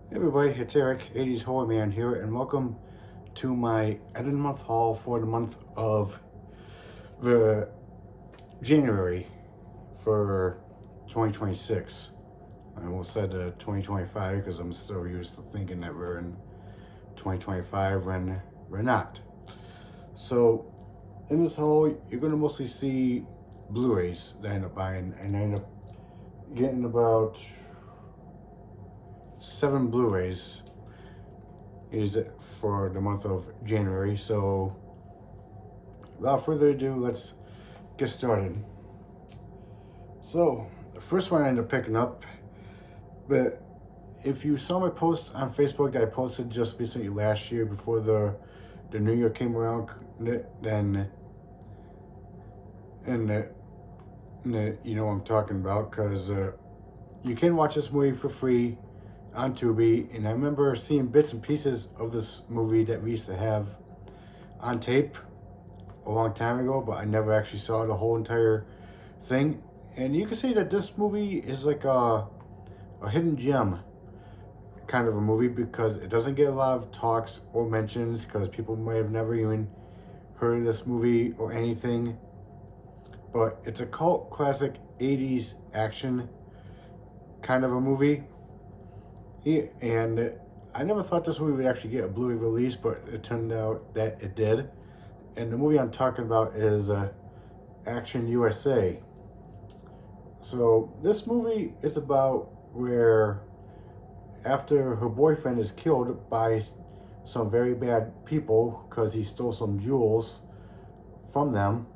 Hey everybody, it's Eric, 80s Holy Man here, and welcome to my end of the month haul for the month of the January for 2026. I almost said 2025 because I'm still used to thinking that we're in 2025 when we're not. So in this haul, you're going to mostly see Blu-rays that I end up buying, and I end up getting about 7 Blu-rays is for the month of January. So without further ado, let's get started. So the first one I ended up picking up, but if you saw my post on Facebook that I posted just recently last year before the new year came around, then you know what I'm talking about, because you can watch this movie for free on Tubi, and I remember seeing bits and pieces of this movie that we used to have on tape a long time ago, but I never actually saw the whole entire thing. And you can say that this movie is like a hidden gem kind of a movie, because it doesn't get a lot of talks or mentions, because people might have never even heard of this movie or anything. But it's a cult classic 80s action kind of a movie. And I never thought this movie would actually get a Blu-ray release, but it turned out that it did. And the movie I'm talking about is Action USA. So this movie is about where after her boyfriend is killed by some very bad people because he stole some jewels from them,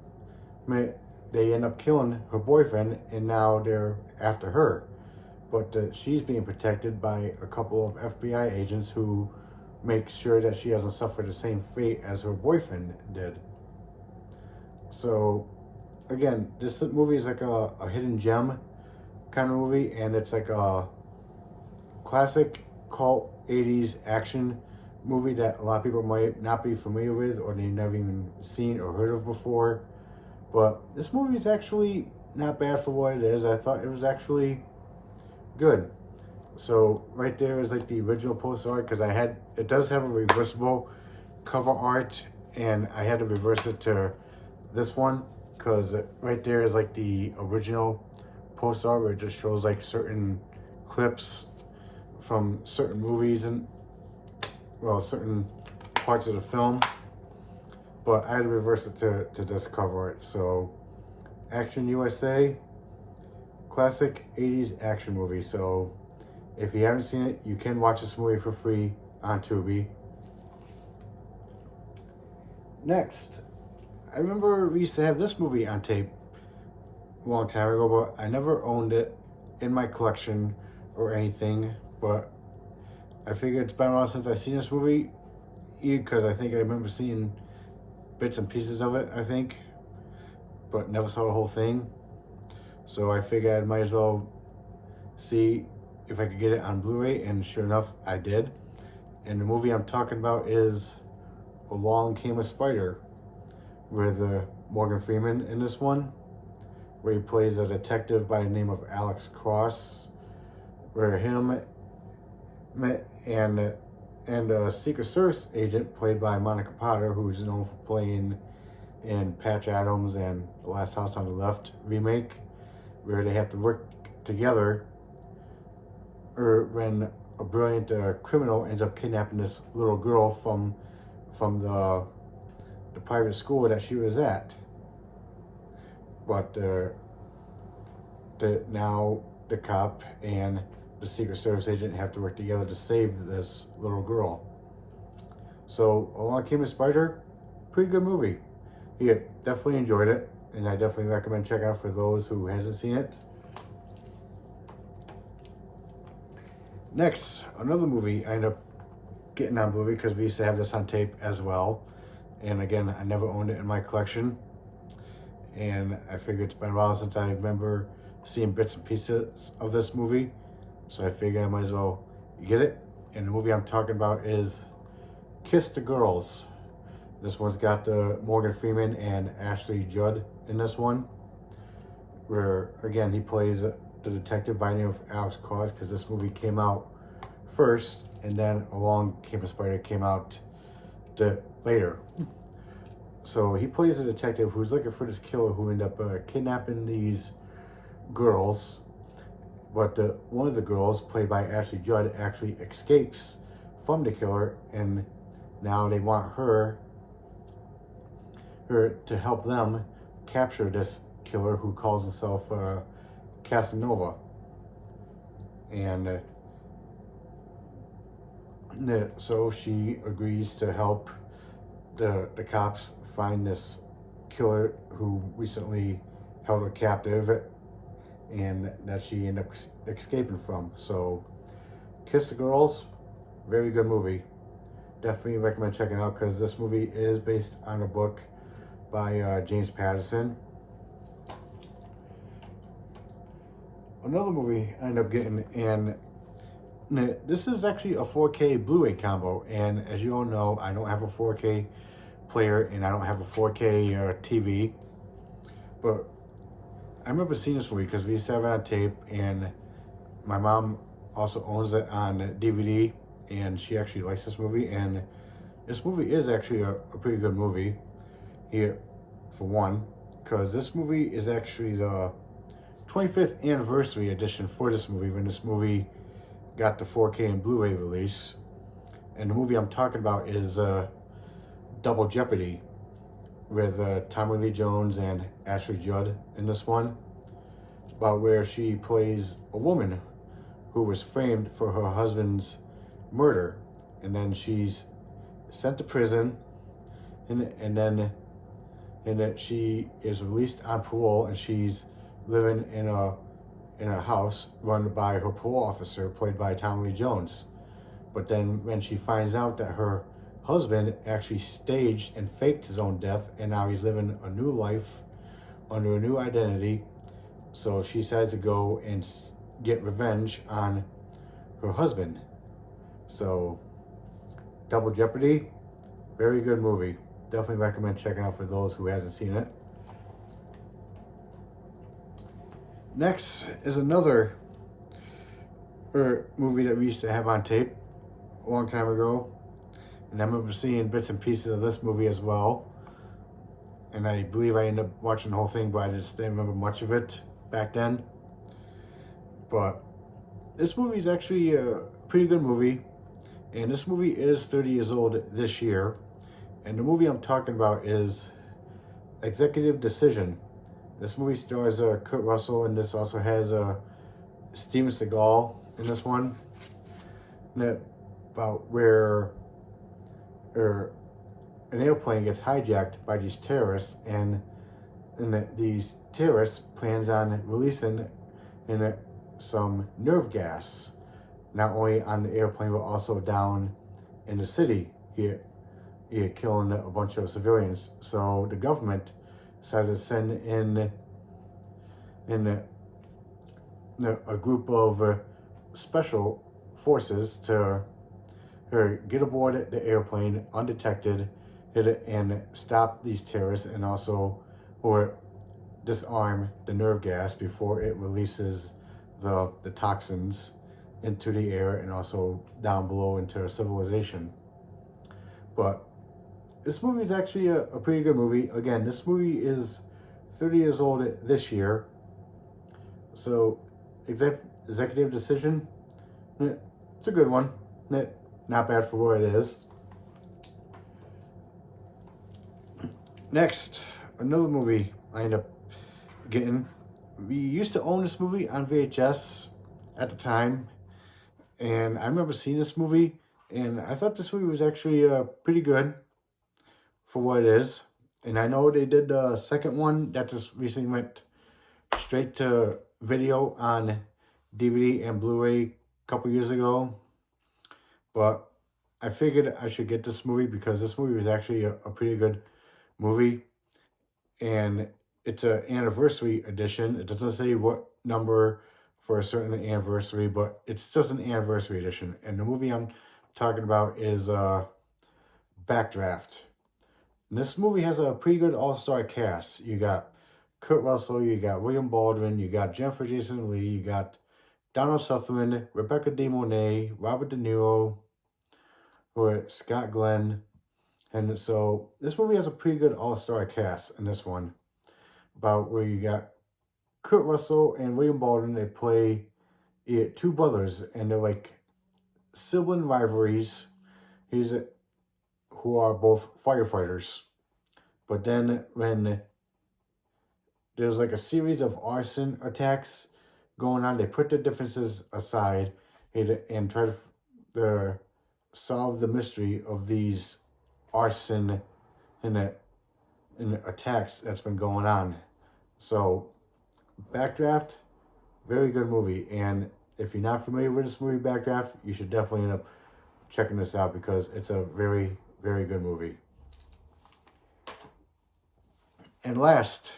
they end up killing her boyfriend, and now they're after her. But she's being protected by a couple of FBI agents who make sure that she doesn't suffer the same fate as her boyfriend did. So, again, this movie is like a hidden gem kind of movie, and it's like a classic cult 80s action movie that a lot of people might not be familiar with, or they've never even seen or heard of before. But this movie is actually not bad for what it is. I thought it was actually good. So right there is like the original poster art, because it does have a reversible cover art, and I had to reverse it to this one, because right there is like the original poster art where it just shows like certain clips from certain movies and certain parts of the film. But I had to reverse it to this cover art. So Action USA, classic 80s action movie. So if you haven't seen it, you can watch this movie for free on Tubi. Next, I remember we used to have this movie on tape a long time ago, but I never owned it in my collection or anything. But I figured it's been a while since I've seen this movie, because I think I remember seeing bits and pieces of it, I think, but never saw the whole thing. So I figured I might as well see if I could get it on Blu-ray, and sure enough, I did. And the movie I'm talking about is Along Came a Spider, with Morgan Freeman in this one, where he plays a detective by the name of Alex Cross, where him and a Secret Service agent played by Monica Potter, who's known for playing in Patch Adams and The Last House on the Left remake, where they have to work together, or when a brilliant criminal ends up kidnapping this little girl from the private school that she was at. But now the cop and the Secret Service agent have to work together to save this little girl. So Along Came a Spider, pretty good movie. Yeah, definitely enjoyed it, and I definitely recommend checking out for those who hasn't seen it. Next, another movie I ended up getting on Blu-ray, because we used to have this on tape as well. And again, I never owned it in my collection. And I figured it's been a while since I remember seeing bits and pieces of this movie. So I figured I might as well get it. And the movie I'm talking about is Kiss the Girls. This one's got Morgan Freeman and Ashley Judd in this one, where again he plays the detective by the name of Alex Cross, because this movie came out first, and then Along Came a Spider came out later. So he plays a detective who's looking for this killer who ended up kidnapping these girls. But one of the girls, played by Ashley Judd, actually escapes from the killer, and now they want her to help them capture this killer who calls himself Casanova. And so she agrees to help the cops find this killer who recently held her captive and that she ended up escaping from. So Kiss the Girls, very good movie. Definitely recommend checking it out because this movie is based on a book by James Patterson. Another movie I ended up getting, and this is actually a 4K Blu-ray combo, and as you all know, I don't have a 4K player and I don't have a 4K TV, but I remember seeing this movie because we used to have it on tape, and my mom also owns it on DVD, and she actually likes this movie, and this movie is actually a pretty good movie here, for one, because this movie is actually the 25th anniversary edition for this movie when this movie got the 4K and Blu-ray release. And the movie I'm talking about is Double Jeopardy, with Tommy Lee Jones and Ashley Judd in this one, about where she plays a woman who was framed for her husband's murder, and then she's sent to prison, and then she is released on parole, and she's living in a house run by her parole officer, played by Tommy Lee Jones. But then when she finds out that her husband actually staged and faked his own death, and now he's living a new life under a new identity, so she decides to go and get revenge on her husband. So Double Jeopardy, very good movie. Definitely recommend checking out for those who hasn't seen it. Next is another movie that we used to have on tape a long time ago, and I remember seeing bits and pieces of this movie as well, and I believe I ended up watching the whole thing, but I just didn't remember much of it back then. But this movie is actually a pretty good movie, and this movie is 30 years old this year, and the movie I'm talking about is Executive Decision. This movie stars Kurt Russell, and this also has Steven Seagal in this one. And about where an airplane gets hijacked by these terrorists, and these terrorists plans on releasing some nerve gas, not only on the airplane but also down in the city here, killing a bunch of civilians. So the government decides to send in a group of special forces to get aboard the airplane undetected, hit it, and stop these terrorists, and also or disarm the nerve gas before it releases the toxins into the air and also down below into civilization. But this movie is actually a pretty good movie. Again, this movie is 30 years old this year. So, Executive Decision, it's a good one. Not bad for what it is. Next, another movie I ended up getting. We used to own this movie on VHS at the time, and I remember seeing this movie, and I thought this movie was actually pretty good for what it is. And I know they did the second one that just recently went straight to video on DVD and Blu-ray a couple years ago. But I figured I should get this movie because this movie was actually a pretty good movie. And it's an anniversary edition. It doesn't say what number for a certain anniversary, but it's just an anniversary edition. And the movie I'm talking about is Backdraft. And this movie has a pretty good all-star cast. You got Kurt Russell, you got William Baldwin, you got Jennifer Jason Leigh, you got Donald Sutherland, Rebecca De Mornay, Robert De Niro, or Scott Glenn. And so this movie has a pretty good all-star cast in this one. About where you got Kurt Russell and William Baldwin. They play two brothers, and they're like sibling rivalries. Who are both firefighters. But then when there's like a series of arson attacks going on, they put their differences aside and try to solve the mystery of these arson and attacks that's been going on. So, Backdraft, very good movie. And if you're not familiar with this movie, Backdraft, you should definitely end up checking this out because it's a very, very good movie. And last,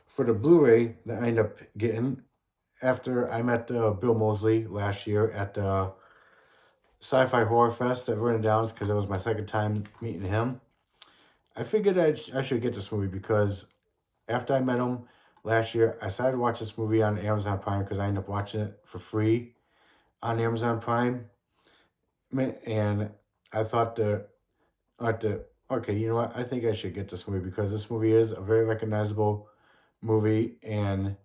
for the Blu-ray that I ended up getting after I met Bill Moseley last year at the Sci-Fi Horror Fest at Vernon Downs, because it was my second time meeting him, I figured I should get this movie because after I met him last year, I decided to watch this movie on Amazon Prime because I ended up watching it for free on Amazon Prime. And I thought okay, you know what? I think I should get this movie because this movie is a very recognizable movie, and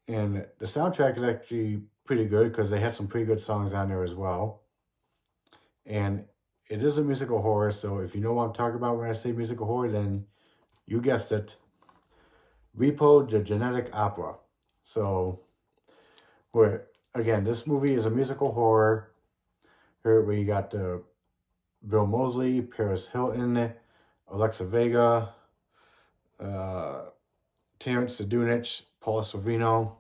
the soundtrack is actually pretty good because they have some pretty good songs on there as well. And it is a musical horror, so if you know what I'm talking about when I say musical horror, then you guessed it. Repo, the Genetic Opera. So, again, this movie is a musical horror where you got Bill Moseley, Paris Hilton, Alexa Vega, Terrence Sedunich, Paul Sorvino.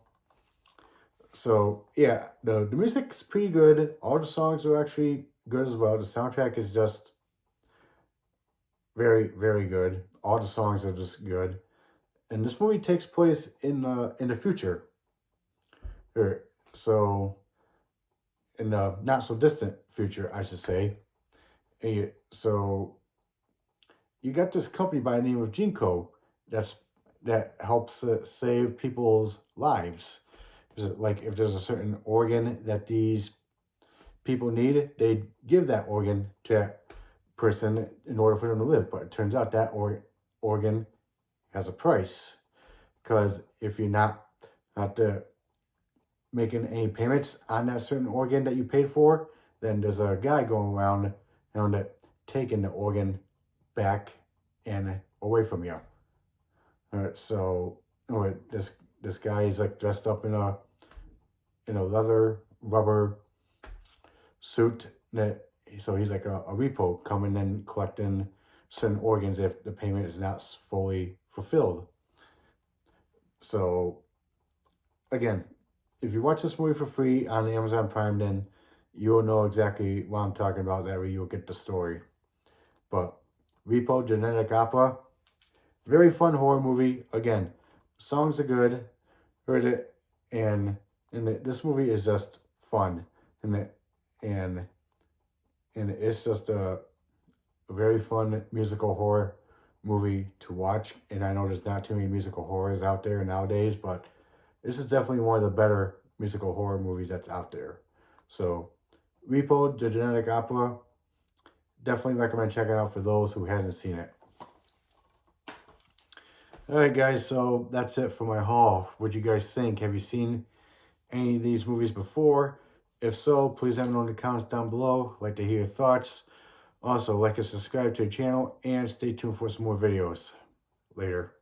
So, yeah, the music's pretty good. All the songs are actually good as well. The soundtrack is just very, very good. All the songs are just good. And this movie takes place in the future. So, in the not so distant future, I should say. So, you got this company by the name of Genco that helps save people's lives. Like if there's a certain organ that these people need, they give that organ to that person in order for them to live. But it turns out that organ has a price, because if you're not making any payments on that certain organ that you paid for, then there's a guy going around taking the organ back and away from you. So this guy is like dressed up in a leather rubber suit. So he's like a repo coming and collecting certain organs if the payment is not fully fulfilled. So again, if you watch this movie for free on Amazon Prime, then you'll know exactly what I'm talking about. That way you'll get the story. But Repo, Genetic Opera, very fun horror movie. Again, songs are good. Heard it, and this movie is just fun, and it's just a very fun musical horror movie to watch. And I know there's not too many musical horrors out there nowadays, but this is definitely one of the better musical horror movies that's out there. So, Repo, the Genetic Opera, definitely recommend checking out for those who hasn't seen it. Alright guys, so that's it for my haul. What do you guys think? Have you seen any of these movies before? If so, please let me know in the comments down below. I'd like to hear your thoughts. Also, like and subscribe to the channel, and stay tuned for some more videos. Later.